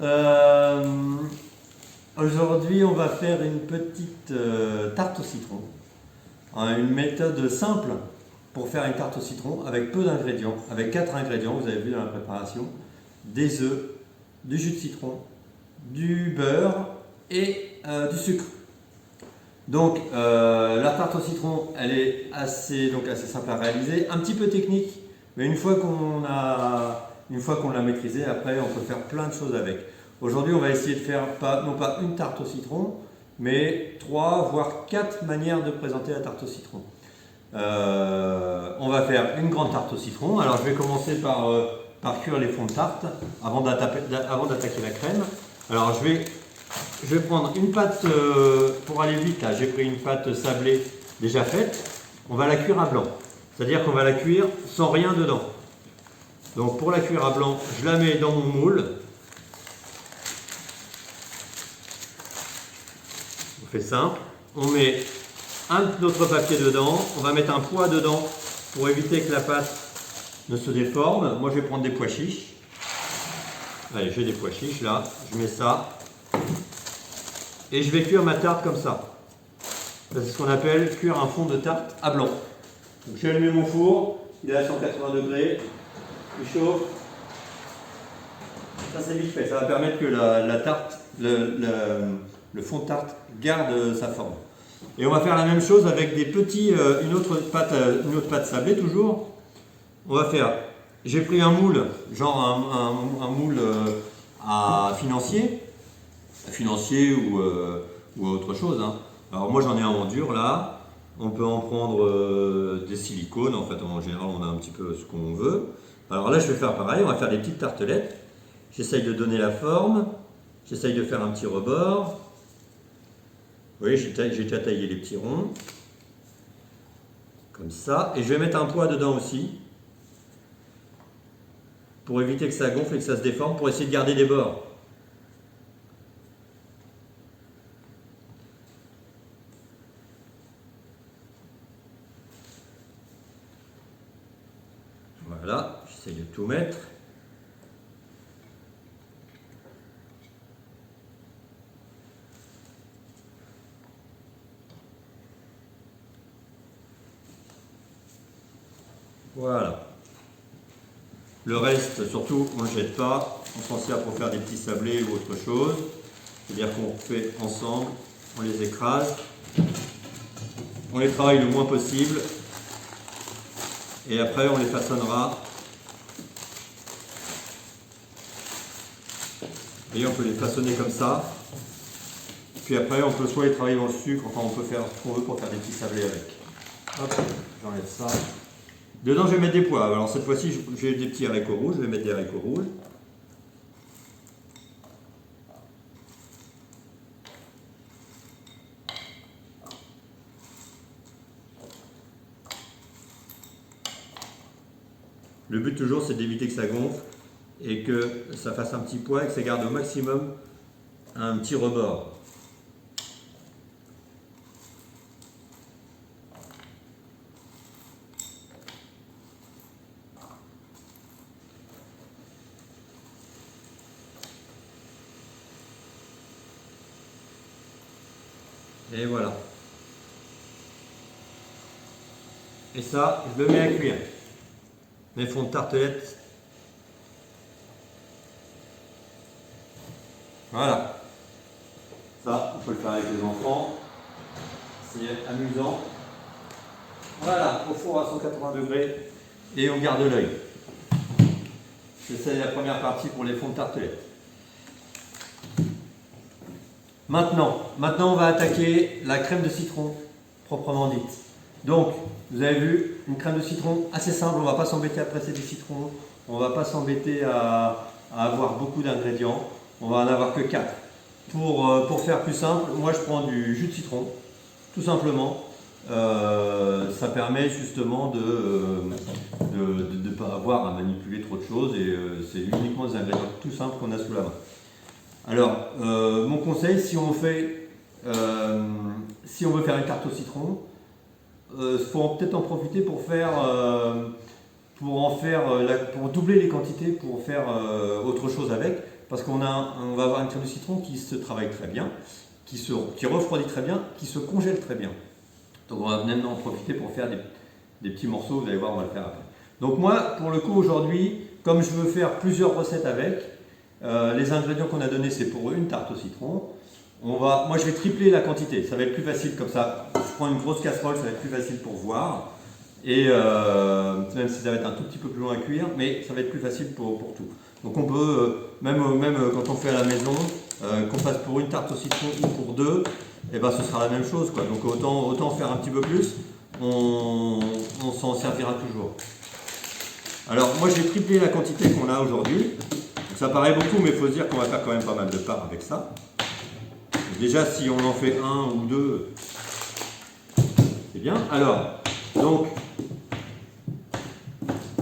Euh, Aujourd'hui, on va faire une petite tarte au citron. Une méthode simple pour faire une tarte au citron avec peu d'ingrédients, avec 4 ingrédients, vous avez vu dans la préparation, des œufs, du jus de citron, du beurre et du sucre. Donc la tarte au citron, elle est assez simple à réaliser, un petit peu technique, mais une fois qu'on l'a maîtrisée, après on peut faire plein de choses avec. Aujourd'hui, on va essayer de faire non pas une tarte au citron, mais 3 voire 4 manières de présenter la tarte au citron. On va faire une grande tarte au citron. Alors je vais commencer par cuire les fonds de tarte avant d'attaquer la crème. Alors je vais prendre une pâte, pour aller vite, là j'ai pris une pâte sablée déjà faite. On va la cuire à blanc. C'est-à-dire qu'on va la cuire sans rien dedans. Donc pour la cuire à blanc, je la mets dans mon moule. On fait simple. On met un autre papier dedans. On va mettre un poids dedans pour éviter que la pâte ne se déforme. Moi je vais prendre des pois chiches. Allez, j'ai des pois chiches là. Je mets ça. Et je vais cuire ma tarte comme ça. C'est ce qu'on appelle cuire un fond de tarte à blanc. Donc j'ai allumé mon four, il est à 180 degrés, il chauffe. Ça c'est vite fait, ça va permettre que la tarte, le fond de tarte garde sa forme. Et on va faire la même chose avec une autre pâte sablée toujours. On va faire, j'ai pris un moule, genre un moule à financier ou autre chose. Hein. Alors moi j'en ai un en dur là, on peut en prendre des silicones, en fait en général on a un petit peu ce qu'on veut. Alors là je vais faire pareil, on va faire des petites tartelettes. J'essaye de donner la forme, j'essaye de faire un petit rebord. Vous voyez, j'ai déjà taillé les petits ronds, comme ça, et je vais mettre un poids dedans aussi, pour éviter que ça gonfle et que ça se déforme, pour essayer de garder des bords. Voilà, j'essaye de tout mettre. Voilà. Le reste, surtout, on ne le jette pas. On s'en sert pour faire des petits sablés ou autre chose. C'est-à-dire qu'on fait ensemble, on les écrase, on les travaille le moins possible. Et après, on les façonnera. Et on peut les façonner comme ça. Puis après, on peut soit les travailler dans le sucre, enfin on peut faire ce qu'on veut pour faire des petits sablés avec. Hop, j'enlève ça. Dedans, je vais mettre des pois. Alors cette fois-ci, j'ai des petits haricots rouges. Je vais mettre des haricots rouges. Le but toujours, c'est d'éviter que ça gonfle et que ça fasse un petit pois et que ça garde au maximum un petit rebord. Et voilà. Et ça, je le mets à cuire. Mes fonds de tartelette. Voilà. Ça, on peut le faire avec les enfants. C'est amusant. Voilà, au four à 180 degrés. Et on garde l'œil. C'est la première partie pour les fonds de tartelette. Maintenant, on va attaquer la crème de citron, proprement dite. Donc, vous avez vu, une crème de citron assez simple, on ne va pas s'embêter à presser du citron, on ne va pas s'embêter à avoir beaucoup d'ingrédients, on va en avoir que 4. Pour faire plus simple, moi je prends du jus de citron, tout simplement. Ça permet justement de ne pas avoir à manipuler trop de choses et c'est uniquement des ingrédients tout simples qu'on a sous la main. Alors, mon conseil, si on veut faire une tarte au citron, il faut peut-être en profiter pour doubler les quantités pour faire autre chose avec. parce on va avoir une crème de citron qui se travaille très bien, qui refroidit très bien, qui se congèle très bien. Donc on va maintenant en profiter pour faire des petits morceaux, vous allez voir, on va le faire après. Donc moi, pour le coup, aujourd'hui, comme je veux faire plusieurs recettes avec, les ingrédients qu'on a donnés, c'est pour une tarte au citron. Moi, je vais tripler la quantité, ça va être plus facile comme ça. Je prends une grosse casserole, ça va être plus facile pour voir. Et même si ça va être un tout petit peu plus long à cuire, mais ça va être plus facile pour tout. Donc on peut, même quand on fait à la maison, qu'on fasse pour une tarte au citron ou pour deux, et ben ce sera la même chose, quoi. Donc autant faire un petit peu plus, on s'en servira toujours. Alors moi j'ai triplé la quantité qu'on a aujourd'hui. Ça paraît beaucoup, mais il faut se dire qu'on va faire quand même pas mal de parts avec ça. Déjà si on en fait un ou deux, c'est bien. Alors, donc,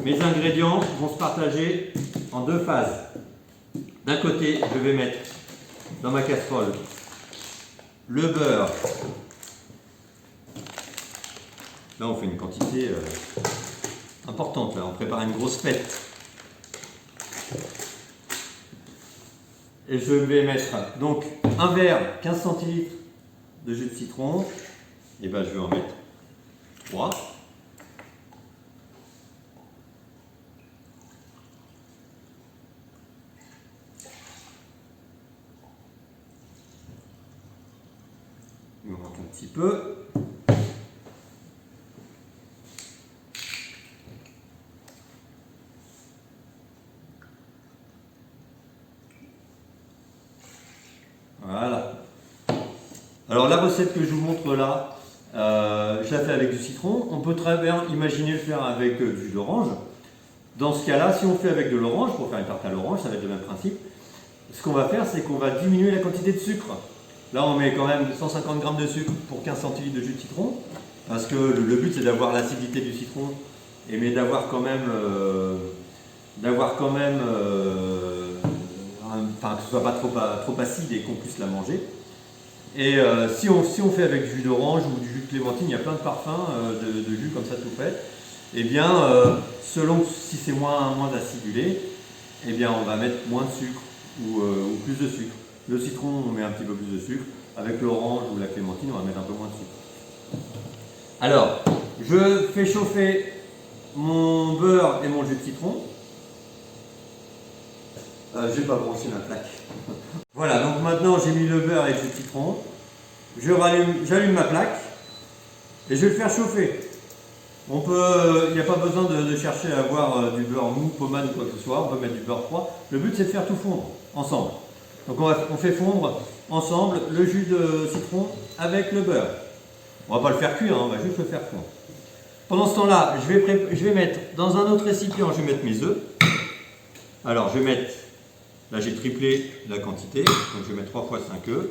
mes ingrédients vont se partager en deux phases. D'un côté, je vais mettre dans ma casserole le beurre. Là, on fait une quantité importante. Là, on prépare une grosse fête. Et je vais mettre donc un verre, 15 centilitres de jus de citron. Et ben, je vais en mettre 3. Il me manque un petit peu. Voilà. Alors la recette que je vous montre là, je la fais avec du citron. On peut très bien imaginer le faire avec du jus d'orange. Dans ce cas-là, si on fait avec de l'orange, pour faire une tarte à l'orange, ça va être le même principe. Ce qu'on va faire, c'est qu'on va diminuer la quantité de sucre. Là, on met quand même 150 g de sucre pour 15 centilitres de jus de citron. Parce que le but, c'est d'avoir l'acidité du citron, mais d'avoir quand même, enfin, que ce soit pas trop acide et qu'on puisse la manger. Et si on fait avec du jus d'orange ou du jus de clémentine, il y a plein de parfums de jus comme ça tout fait. Eh bien, selon si c'est moins acidulé, eh bien, on va mettre moins de sucre ou plus de sucre. Le citron, on met un petit peu plus de sucre. Avec l'orange ou la clémentine, on va mettre un peu moins de sucre. Alors, je fais chauffer mon beurre et mon jus de citron. Je n'ai pas branché ma plaque. Voilà, donc maintenant j'ai mis le beurre et le jus de citron. J'allume ma plaque et je vais le faire chauffer. Il n'y a pas besoin de chercher à avoir du beurre mou, pommade ou quoi que ce soit. On peut mettre du beurre froid. Le but, c'est de faire tout fondre ensemble. Donc on fait fondre ensemble le jus de citron avec le beurre. On ne va pas le faire cuire, hein, on va juste le faire fondre. Pendant ce temps-là, je vais mettre dans un autre récipient, je vais mettre mes œufs. Alors je vais mettre, là j'ai triplé la quantité, donc je vais mettre 3 fois 5 œufs.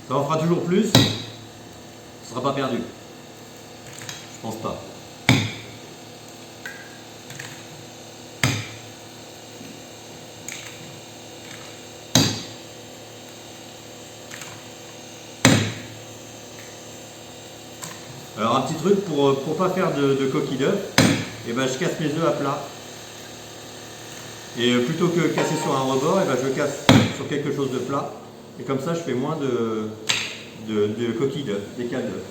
Ça en fera toujours plus, ce ne sera pas perdu. Je pense pas. Alors un petit truc pour ne pas faire de coquille d'œuf, et ben je casse mes œufs à plat. Et plutôt que casser sur un rebord, et ben je casse sur quelque chose de plat. Et comme ça je fais moins de coquilles d'œuf, d'écailles d'œuf.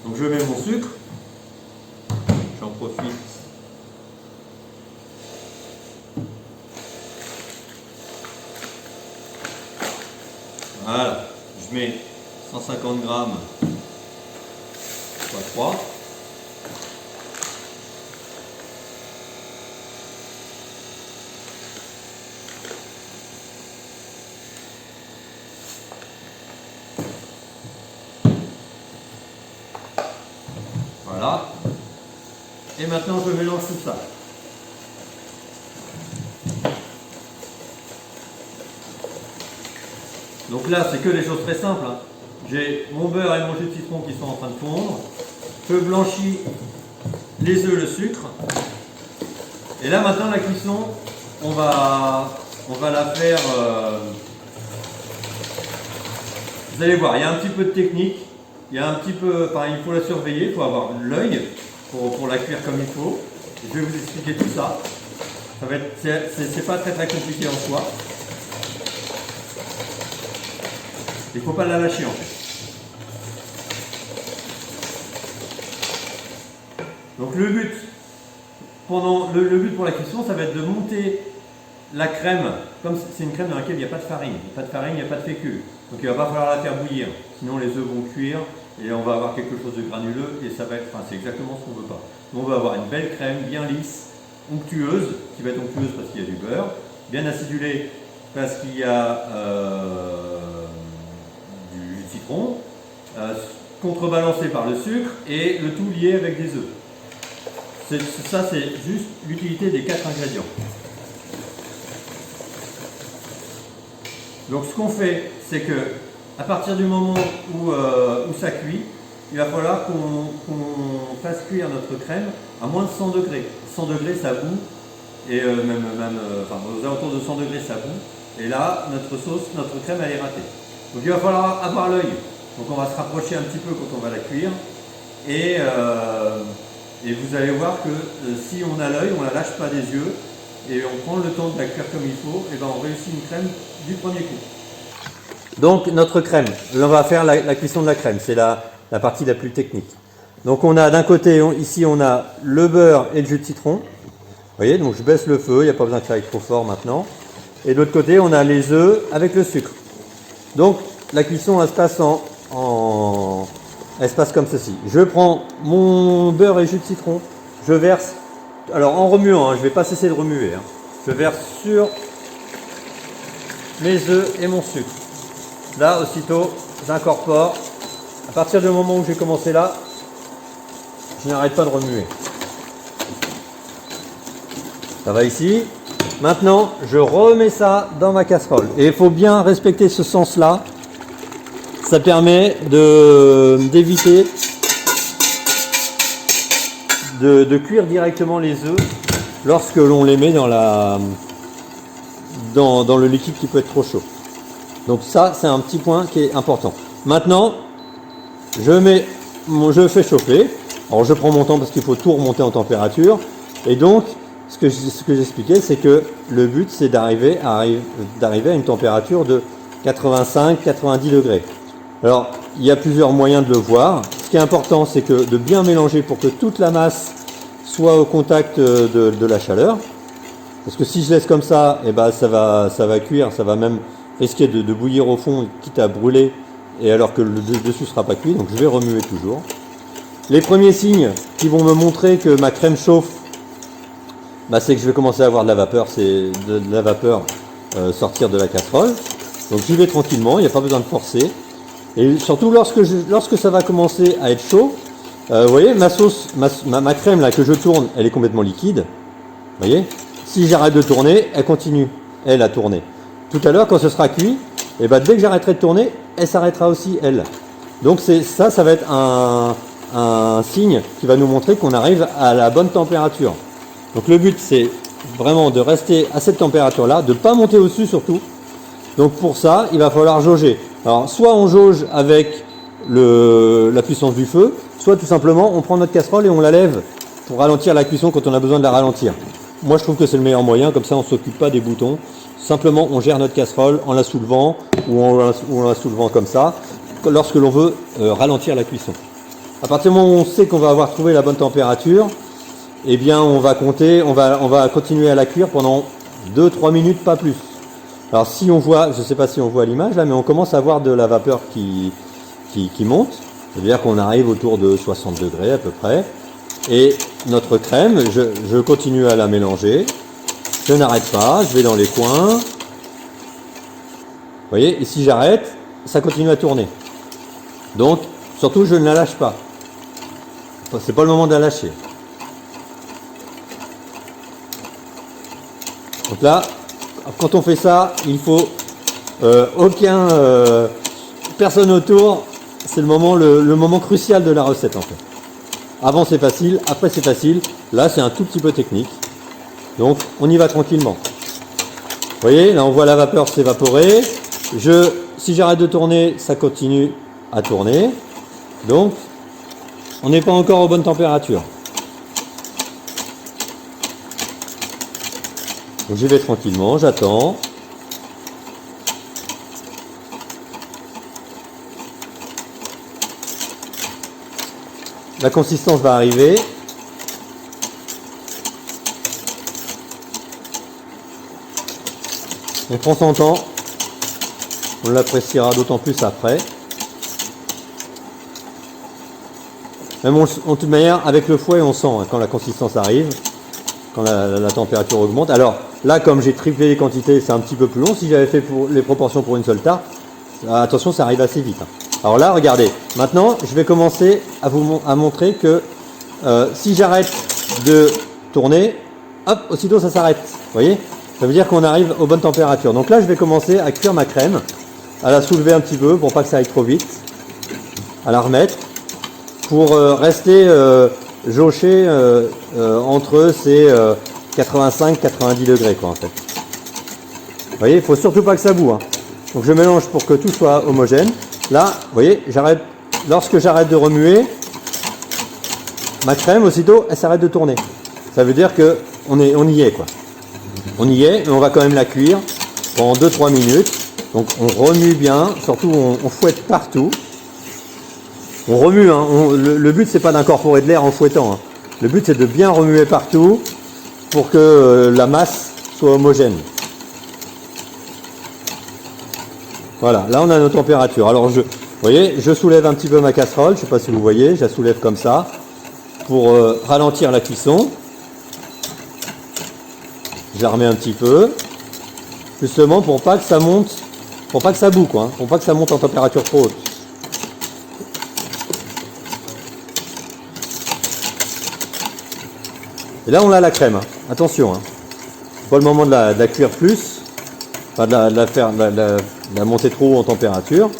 Donc je mets mon sucre, j'en profite. Voilà, je mets 150 g x 3. Voilà. Et maintenant je mélange tout ça. Donc là, c'est que des choses très simples, hein. J'ai mon beurre et mon jus de citron qui sont en train de fondre. Je blanchis les œufs, le sucre. Et là, maintenant, la cuisson, on va la faire... vous allez voir, il y a un petit peu de technique. Il y a un petit peu... Enfin, il faut la surveiller, il faut avoir l'œil pour la cuire comme il faut. Je vais vous expliquer tout ça. Ça va être... C'est pas très compliqué en soi. Il ne faut pas la lâcher en fait. Donc le but pour la cuisson, ça va être de monter la crème, comme c'est une crème dans laquelle il n'y a pas de farine. Il n'y a pas de farine, il n'y a pas de fécule. Donc il ne va pas falloir la faire bouillir. Sinon les œufs vont cuire et on va avoir quelque chose de granuleux et ça va être, enfin c'est exactement ce qu'on ne veut pas. Donc on va avoir une belle crème bien lisse, onctueuse, qui va être onctueuse parce qu'il y a du beurre, bien acidulée parce qu'il y a du jus de citron, contrebalancé par le sucre et le tout lié avec des œufs. Ça, c'est juste l'utilité des 4 ingrédients. Donc, ce qu'on fait, c'est que à partir du moment où ça cuit, il va falloir qu'on fasse cuire notre crème à moins de 100 degrés. 100 degrés, ça bout, et enfin, aux alentours de 100 degrés, ça bout. Et là, notre crème, elle est ratée. Donc, il va falloir avoir l'œil. Donc, on va se rapprocher un petit peu quand on va la cuire. Et vous allez voir que si on a l'œil, on ne la lâche pas des yeux et on prend le temps de la cuire comme il faut, et ben on réussit une crème du premier coup. Donc notre crème, on va faire la cuisson de la crème, c'est la partie la plus technique. Donc on a d'un côté, ici on a le beurre et le jus de citron. Vous voyez, donc je baisse le feu, il n'y a pas besoin que ça aille trop fort maintenant. Et de l'autre côté, on a les œufs avec le sucre. Donc la cuisson, elle se passe elle se passe comme ceci. Je prends mon beurre et jus de citron, je verse, alors en remuant, hein, je ne vais pas cesser de remuer, hein. Je verse sur mes œufs et mon sucre. Là, aussitôt, j'incorpore. À partir du moment où j'ai commencé là, je n'arrête pas de remuer. Ça va ici. Maintenant, je remets ça dans ma casserole. Et il faut bien respecter ce sens-là. Ça permet d'éviter de cuire directement les œufs lorsque l'on les met dans le liquide qui peut être trop chaud. Donc ça, c'est un petit point qui est important. Maintenant, je fais chauffer. Alors je prends mon temps parce qu'il faut tout remonter en température. Et donc, ce que j'expliquais, c'est que le but, c'est d'arriver à une température de 85-90 degrés. Alors, il y a plusieurs moyens de le voir. Ce qui est important, c'est de bien mélanger pour que toute la masse soit au contact de la chaleur. Parce que si je laisse comme ça, eh ben, ça va cuire, ça va même risquer de bouillir au fond, quitte à brûler, et alors que le dessus ne sera pas cuit. Donc je vais remuer toujours. Les premiers signes qui vont me montrer que ma crème chauffe, bah, c'est que je vais commencer à avoir de la vapeur, sortir de la casserole. Donc j'y vais tranquillement, il n'y a pas besoin de forcer. Et surtout lorsque ça va commencer à être chaud, vous voyez, ma crème là que je tourne, elle est complètement liquide. Vous voyez, si j'arrête de tourner, elle continue, elle, à tourner. Tout à l'heure, quand ce sera cuit, et ben, dès que j'arrêterai de tourner, elle s'arrêtera aussi, elle. Donc ça va être un signe qui va nous montrer qu'on arrive à la bonne température. Donc le but, c'est vraiment de rester à cette température-là, de ne pas monter au-dessus surtout. Donc pour ça, il va falloir jauger. Alors soit on jauge avec la puissance du feu, soit tout simplement on prend notre casserole et on la lève pour ralentir la cuisson quand on a besoin de la ralentir. Moi je trouve que c'est le meilleur moyen, comme ça on ne s'occupe pas des boutons. Simplement on gère notre casserole en la soulevant ou en la soulevant comme ça, lorsque l'on veut ralentir la cuisson. À partir du moment où on sait qu'on va avoir trouvé la bonne température, eh bien on va continuer à la cuire pendant 2-3 minutes, pas plus. Alors si on voit, je ne sais pas si on voit à l'image là, mais on commence à voir de la vapeur qui monte. C'est-à-dire qu'on arrive autour de 60 degrés à peu près. Et notre crème, je continue à la mélanger. Je n'arrête pas, je vais dans les coins. Vous voyez, et si j'arrête, ça continue à tourner. Donc, surtout, je ne la lâche pas. C'est pas le moment de la lâcher. Donc là, quand on fait ça, il faut Personne autour, c'est le moment crucial de la recette en fait. Avant c'est facile, après c'est facile, là c'est un tout petit peu technique. Donc on y va tranquillement. Vous voyez, là on voit la vapeur s'évaporer. Si j'arrête de tourner, ça continue à tourner. Donc on n'est pas encore aux bonnes températures. Donc j'y vais tranquillement, j'attends. La consistance va arriver. On prend son temps. On l'appréciera d'autant plus après. Même de toute manière, avec le fouet, on sent hein, quand la consistance arrive, quand la température augmente. Alors là, comme j'ai triplé les quantités, c'est un petit peu plus long. Si j'avais fait les proportions pour une seule tarte, attention, ça arrive assez vite. Hein. Alors là, regardez. Maintenant, je vais commencer à montrer que si j'arrête de tourner, hop, aussitôt ça s'arrête. Vous voyez? Ça veut dire qu'on arrive aux bonnes températures. Donc là, je vais commencer à cuire ma crème, à la soulever un petit peu pour pas que ça aille trop vite, à la remettre, pour rester jauché entre ces 85-90 degrés quoi en fait. Vous voyez, il faut surtout pas que ça boue. Hein. Donc je mélange pour que tout soit homogène. Là, vous voyez, lorsque j'arrête de remuer, ma crème aussitôt, elle s'arrête de tourner. Ça veut dire que on y est quoi. On y est, mais on va quand même la cuire pendant 2-3 minutes. Donc on remue bien, surtout on fouette partout. On remue, hein. Le but c'est pas d'incorporer de l'air en fouettant. Hein. Le but c'est de bien remuer partout pour que la masse soit homogène. Voilà, là on a nos températures. Alors vous voyez, je soulève un petit peu ma casserole, je sais pas si vous voyez, je la soulève comme ça pour ralentir la cuisson. Je la remets un petit peu, justement pour pas que ça monte, pour pas que ça boue quoi, hein, pour pas que ça monte en température trop haute. Et là on a la crème, hein. Attention, hein. C'est pas le moment de la cuire plus, pas de la monter trop haut en température.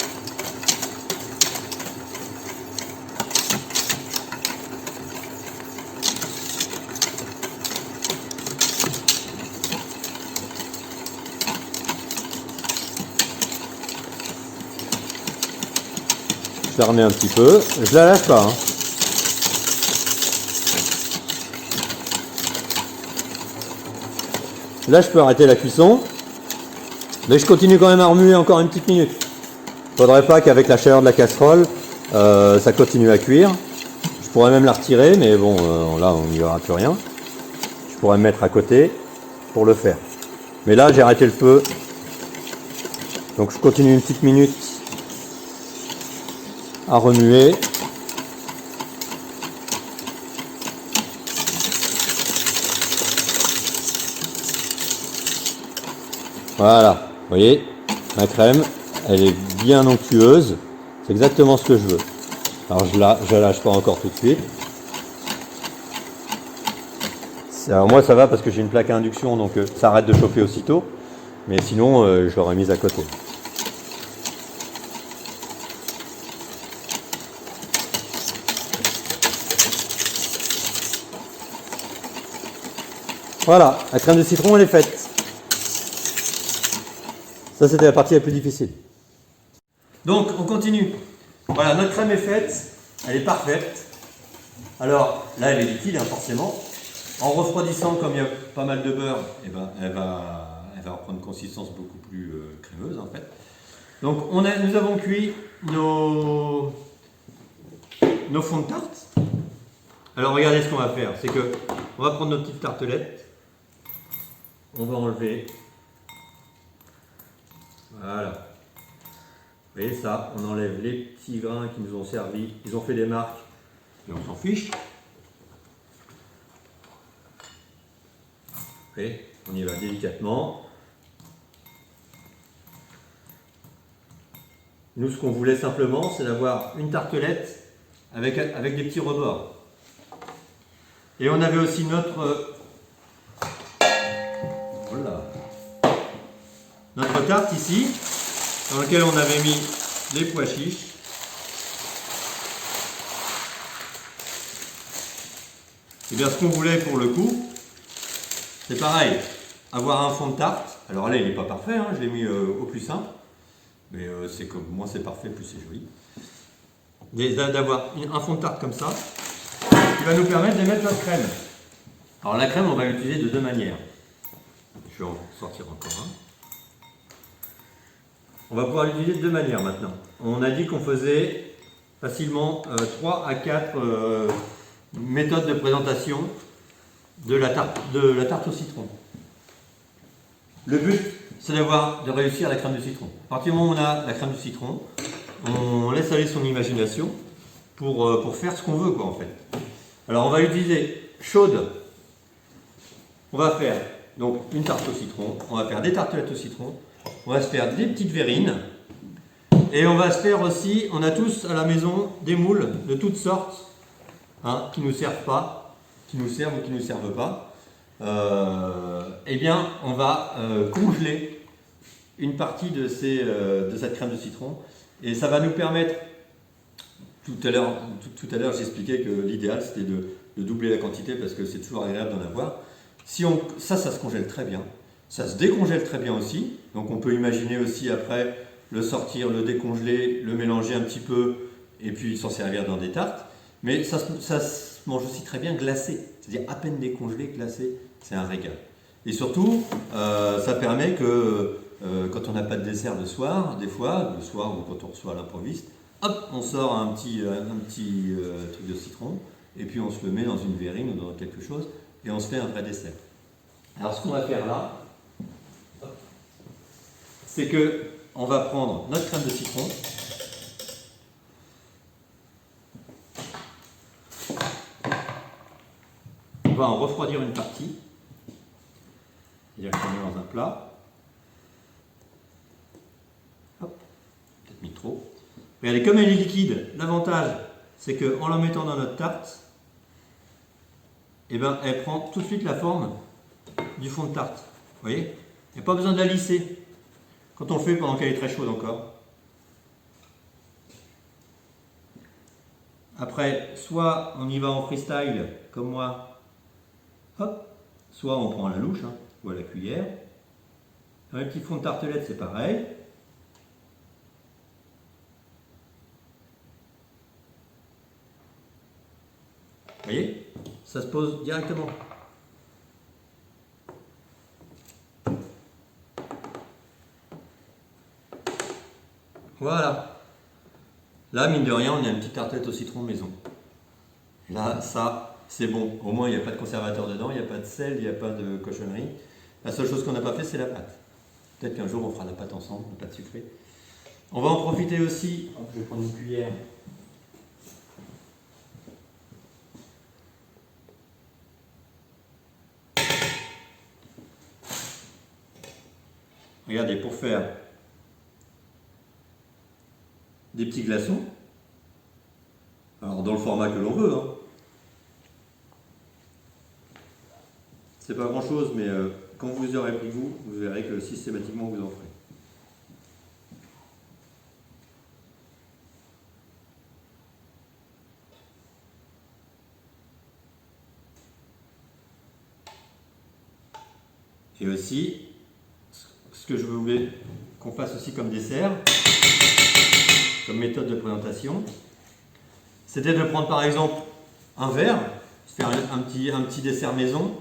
Je la remets un petit peu, je la lâche pas. Hein. Là je peux arrêter la cuisson, mais je continue quand même à remuer encore une petite minute. Il ne faudrait pas qu'avec la chaleur de la casserole, ça continue à cuire. Je pourrais même la retirer, mais bon, là on n'y aura plus rien. Je pourrais me mettre à côté pour le faire. Mais là j'ai arrêté le feu, donc je continue une petite minute à remuer. Voilà, vous voyez, ma crème, elle est bien onctueuse. C'est exactement ce que je veux. Alors je la lâche pas encore tout de suite. Alors moi ça va parce que j'ai une plaque à induction, donc ça arrête de chauffer aussitôt. Mais sinon, je l'aurais mise à côté. Voilà, la crème de citron elle est faite. Ça c'était la partie la plus difficile. Donc on continue. Voilà, notre crème est faite, elle est parfaite. Alors là elle est liquide hein, forcément. En refroidissant, comme il y a pas mal de beurre, eh ben, elle va reprendre une consistance beaucoup plus crémeuse en fait. Donc nous avons cuit nos fonds de tarte. Alors regardez ce qu'on va faire, c'est que on va prendre nos petites tartelettes. On va enlever, voilà, vous voyez ça, on enlève les petits grains qui nous ont servi, ils ont fait des marques, et on s'en fiche. Et on y va délicatement. Nous ce qu'on voulait simplement, c'est d'avoir une tartelette avec des petits rebords. Et on avait aussi notre tarte ici, dans lequel on avait mis les pois chiches. Et bien ce qu'on voulait pour le coup, c'est pareil, avoir un fond de tarte. Alors là il n'est pas parfait, hein, je l'ai mis au plus simple, mais c'est comme moins c'est parfait, plus c'est joli. D'avoir un fond de tarte comme ça, qui va nous permettre de mettre notre crème. Alors la crème on va l'utiliser de deux manières. Je vais en sortir encore un. On va pouvoir l'utiliser de deux manières maintenant. On a dit qu'on faisait facilement 3 à 4 méthodes de présentation de la tarte au citron. Le but, c'est de réussir la crème de citron. À partir du moment où on a la crème de citron, on laisse aller son imagination pour faire ce qu'on veut, quoi, en fait. Alors, on va l'utiliser chaude. On va faire donc une tarte au citron, on va faire des tartelettes au citron, on va se faire des petites verrines, et on va se faire aussi, on a tous à la maison des moules de toutes sortes, hein, qui ne nous servent pas, qui nous servent ou qui ne nous servent pas. Eh bien, on va congeler une partie de cette crème de citron, et ça va nous permettre, tout à l'heure j'expliquais que l'idéal c'était de doubler la quantité parce que c'est toujours agréable d'en avoir. Ça se congèle très bien, ça se décongèle très bien aussi, donc on peut imaginer aussi après le sortir, le décongeler, le mélanger un petit peu et puis s'en servir dans des tartes, mais ça se mange aussi très bien glacé, c'est-à-dire à peine décongelé, glacé, c'est un régal. Et surtout, ça permet que quand on n'a pas de dessert le soir, des fois, le soir ou quand on reçoit à l'improviste, hop, on sort un petit truc de citron et puis on se le met dans une verrine ou dans quelque chose et on se fait un vrai dessert. Alors ce qu'on va faire là, c'est que on va prendre notre crème de citron, on va en refroidir une partie, c'est-à-dire qu'on met dans un plat. Hop, peut-être mis trop. Regardez, comme elle est liquide, l'avantage c'est qu'en la mettant dans notre tarte, eh ben, elle prend tout de suite la forme du fond de tarte. Vous voyez? Il n'y a pas besoin de la lisser quand on le fait pendant qu'elle est très chaude encore. Après, soit on y va en freestyle comme moi, hop, soit on prend à la louche, hein, ou à la cuillère. Dans les petits fonds de tartelette, c'est pareil. Vous voyez? Ça se pose directement. Voilà. Là, mine de rien, on a une petite tartelette au citron maison. Là, ça, c'est bon. Au moins, il n'y a pas de conservateur dedans, il n'y a pas de sel, il n'y a pas de cochonnerie. La seule chose qu'on n'a pas fait, c'est la pâte. Peut-être qu'un jour, on fera la pâte ensemble, la pâte sucrée. On va en profiter aussi. Je vais prendre une cuillère. Regardez, pour faire des petits glaçons, alors dans le format que l'on veut, hein. C'est pas grand chose, mais quand vous aurez pris goût, vous verrez que systématiquement vous en ferez. Et aussi, ce que je voulais qu'on fasse aussi comme dessert, comme méthode de présentation, c'était de prendre par exemple un verre, faire un petit dessert maison.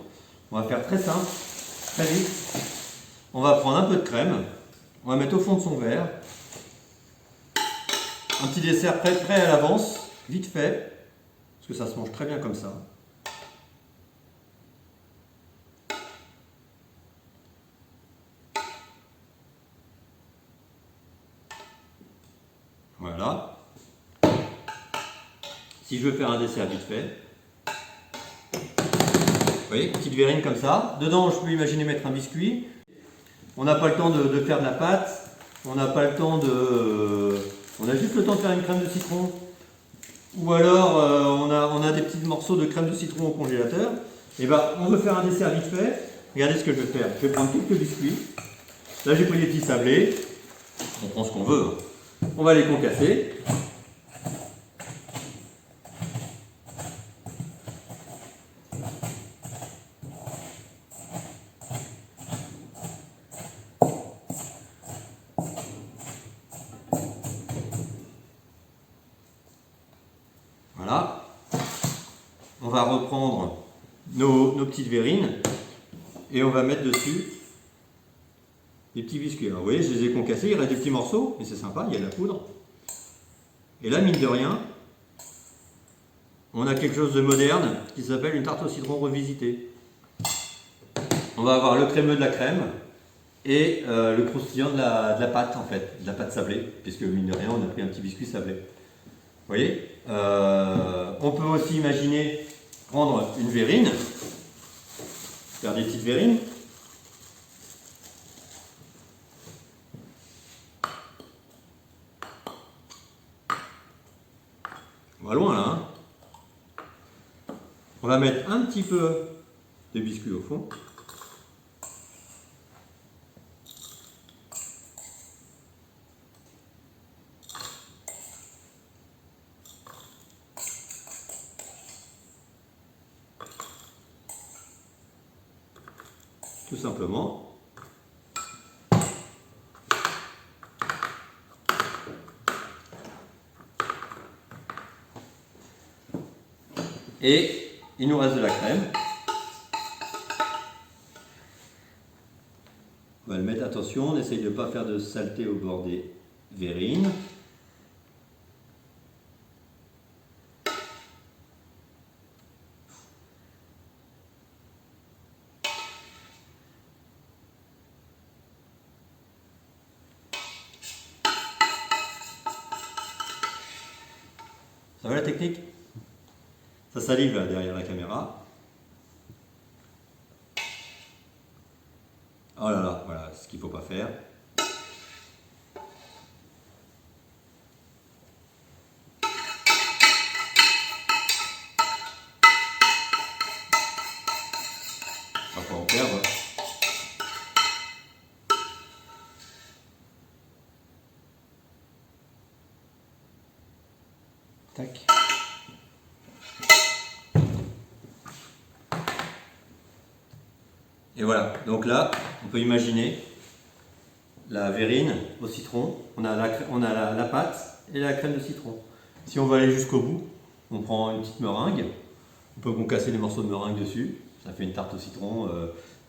On va faire très simple, très vite. On va prendre un peu de crème, on va mettre au fond de son verre, un petit dessert prêt à l'avance, vite fait, parce que ça se mange très bien comme ça. Voilà. Si je veux faire un dessert vite fait, vous voyez, petite verrine comme ça. Dedans, je peux imaginer mettre un biscuit. On n'a pas le temps de faire de la pâte. On n'a pas le temps de... On a juste le temps de faire une crème de citron. Ou alors, on a des petits morceaux de crème de citron au congélateur. Et ben, on veut faire un dessert vite fait. Regardez ce que je vais faire. Je vais prendre quelques biscuits. Là, j'ai pris des petits sablés. On prend ce qu'on veut. Hein. On va les concasser. Voilà. On va reprendre nos petites verrines et on va mettre dessus des petits biscuits. Alors vous voyez, je les ai concassés, il reste des petits morceaux, et c'est sympa, il y a de la poudre. Et là, mine de rien, on a quelque chose de moderne qui s'appelle une tarte au citron revisitée. On va avoir le crémeux de la crème et le croustillant de la pâte, en fait, de la pâte sablée, puisque mine de rien, on a pris un petit biscuit sablé. Vous voyez, on peut aussi imaginer prendre une verrine, faire des petites verrines. On va loin là. Hein. On va mettre un petit peu de biscuits au fond. Tout simplement. Et il nous reste de la crème. On va le mettre, attention, on essaye de ne pas faire de saleté au bord des verrines. Ça va la technique? Ça salive là, derrière la caméra. Oh là là, voilà ce qu'il ne faut pas faire. Pas en perdre. Tac. Et voilà, donc là, on peut imaginer la verrine au citron, on a la pâte et la crème de citron. Si on veut aller jusqu'au bout, on prend une petite meringue, on peut concasser des morceaux de meringue dessus, ça fait une tarte au citron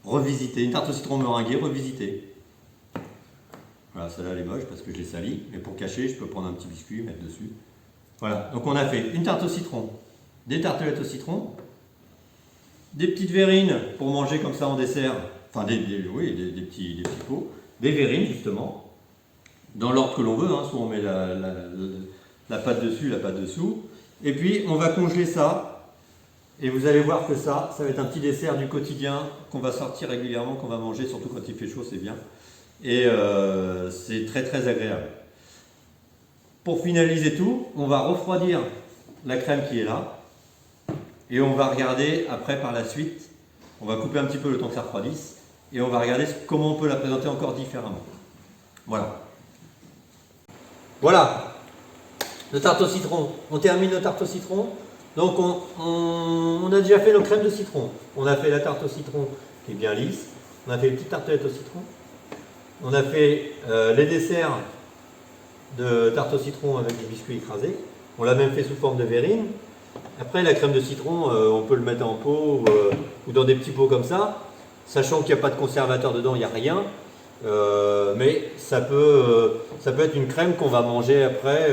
revisitée, une tarte au citron meringuée revisitée. Voilà, celle-là elle est moche parce que je l'ai salie, mais pour cacher, je peux prendre un petit biscuit, mettre dessus. Voilà, donc on a fait une tarte au citron, des tartelettes au citron, des petites verrines pour manger comme ça en dessert, enfin des petits pots, des verrines justement, dans l'ordre que l'on veut, hein, soit on met la pâte dessus, la pâte dessous, et puis on va congeler ça, et vous allez voir que ça va être un petit dessert du quotidien qu'on va sortir régulièrement, qu'on va manger, surtout quand il fait chaud, c'est bien, et c'est très très agréable. Pour finaliser tout, on va refroidir la crème qui est là, et on va regarder après par la suite, on va couper un petit peu le temps que ça refroidisse, et on va regarder comment on peut la présenter encore différemment. Voilà. Voilà, nos tartes au citron. On termine nos tartes au citron. Donc on a déjà fait nos crèmes de citron. On a fait la tarte au citron qui est bien lisse. On a fait les petites tartelettes au citron. On a fait les desserts de tarte au citron avec des biscuits écrasés. On l'a même fait sous forme de verrine. Après, la crème de citron, on peut le mettre en pot ou dans des petits pots comme ça, sachant qu'il n'y a pas de conservateur dedans, il n'y a rien. Mais ça peut être une crème qu'on va manger après,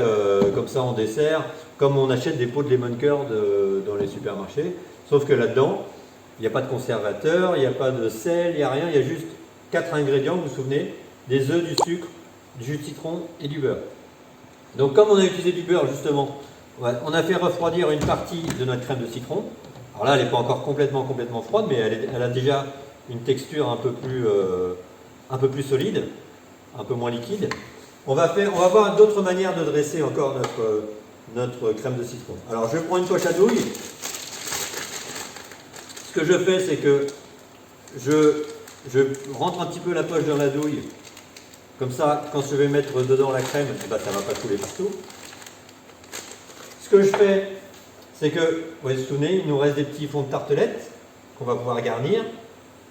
comme ça en dessert, comme on achète des pots de lemon curd dans les supermarchés. Sauf que là-dedans, il n'y a pas de conservateur, il n'y a pas de sel, il n'y a rien, il y a juste 4 ingrédients, vous vous souvenez, des œufs, du sucre, du jus de citron et du beurre. Donc comme on a utilisé du beurre justement, on a fait refroidir une partie de notre crème de citron. Alors là, elle n'est pas encore complètement froide, mais elle a déjà une texture un peu plus solide, un peu moins liquide. On va voir d'autres manières de dresser encore notre crème de citron. Alors je prends une poche à douille. Ce que je fais, c'est que je rentre un petit peu la poche dans la douille, Comme ça, quand je vais mettre dedans la crème, eh ben, ça ne va pas couler partout. Ce que je fais, c'est que, vous voyez, vous vous souvenez, il nous reste des petits fonds de tartelettes qu'on va pouvoir garnir,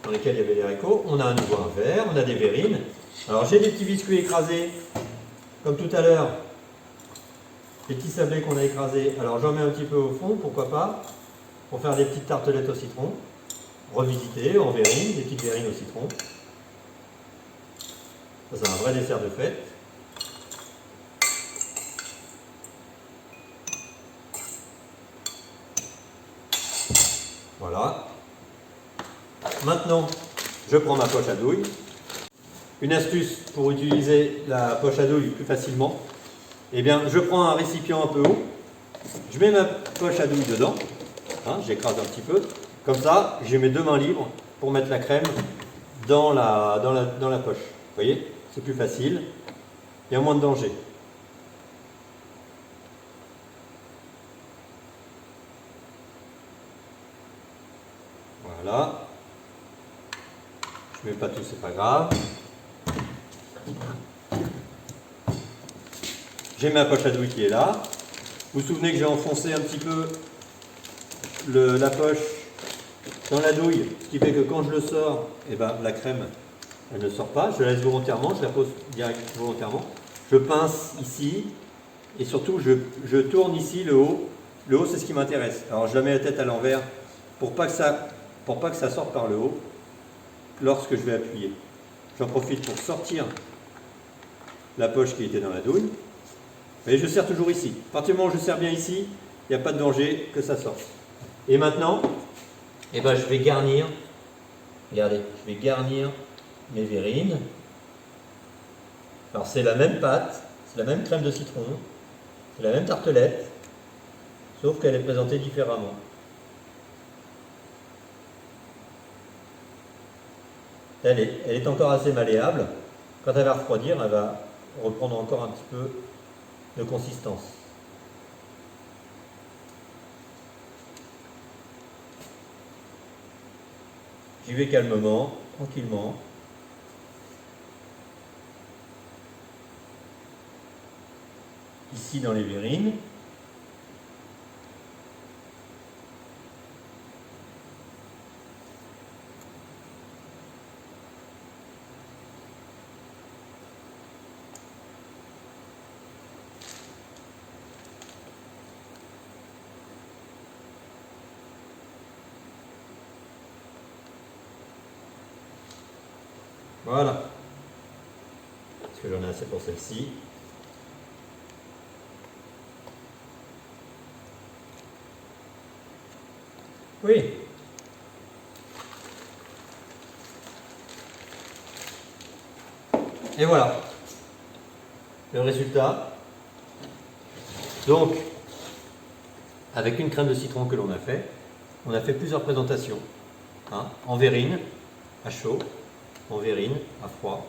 dans lesquels il y avait des haricots. On a à nouveau un verre, on a des verrines. Alors j'ai des petits biscuits écrasés, comme tout à l'heure, les petits sablés qu'on a écrasés. Alors j'en mets un petit peu au fond, pourquoi pas, pour faire des petites tartelettes au citron, revisitées en verrines, des petites verrines au citron. Ça, c'est un vrai dessert de fête. Voilà. Maintenant, je prends ma poche à douille. Une astuce pour utiliser la poche à douille plus facilement. Eh bien, je prends un récipient un peu haut. Je mets ma poche à douille dedans. Hein, j'écrase un petit peu. Comme ça, j'ai mes deux mains libres pour mettre la crème dans la poche. Vous voyez, c'est plus facile. Il y a moins de danger. Voilà. Je ne mets pas tout, c'est pas grave. J'ai ma poche à douille qui est là. Vous vous souvenez que j'ai enfoncé un petit peu la poche dans la douille, ce qui fait que quand je le sors, eh ben, la crème, elle ne sort pas. Je la laisse volontairement, je la pose direct volontairement. Je pince ici et surtout je tourne ici le haut. Le haut, c'est ce qui m'intéresse. Alors je la mets la tête à l'envers pour pas que ça sorte par le haut lorsque je vais appuyer. J'en profite pour sortir la poche qui était dans la douille. Et je serre toujours ici. À partir du moment où je serre bien ici, il n'y a pas de danger que ça sorte. Et maintenant, eh ben, je vais garnir. Regardez, je vais garnir mes verrines. Alors c'est la même pâte, c'est la même crème de citron, c'est la même tartelette, sauf qu'elle est présentée différemment. Elle est encore assez malléable. Quand elle va refroidir, elle va reprendre encore un petit peu de consistance. J'y vais calmement, tranquillement. Ici dans les verrines. Voilà. Parce que j'en ai assez pour celle-ci. Oui. Et voilà. Le résultat. Donc, avec une crème de citron que l'on a fait, on a fait plusieurs présentations. Hein, en verrine, à chaud, en verrine, à froid,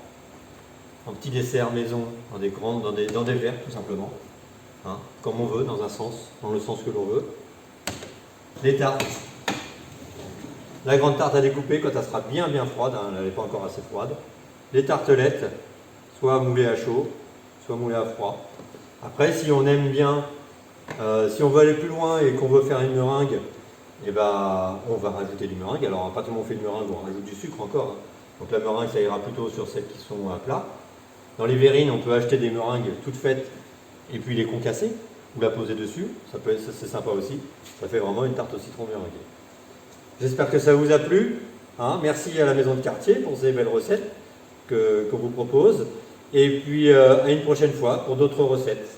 en petit dessert maison, dans des verres tout simplement, hein, comme on veut, dans le sens que l'on veut. Les tartes, la grande tarte à découper quand elle sera bien froide, hein, elle n'est pas encore assez froide. Les tartelettes, soit moulées à chaud, soit moulées à froid. Après, si on aime bien, si on veut aller plus loin et qu'on veut faire une meringue, eh ben, on va rajouter du meringue. Alors, à partir du moment où on fait une meringue, on rajoute du sucre encore. Hein. Donc la meringue, ça ira plutôt sur celles qui sont à plat. Dans les verrines, on peut acheter des meringues toutes faites et puis les concasser ou la poser dessus. C'est sympa aussi. Ça fait vraiment une tarte au citron meringuée. J'espère que ça vous a plu. Hein. Merci à la Maison de Quartier pour ces belles recettes qu'on vous propose. Et puis à une prochaine fois pour d'autres recettes.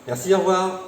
Merci, au revoir.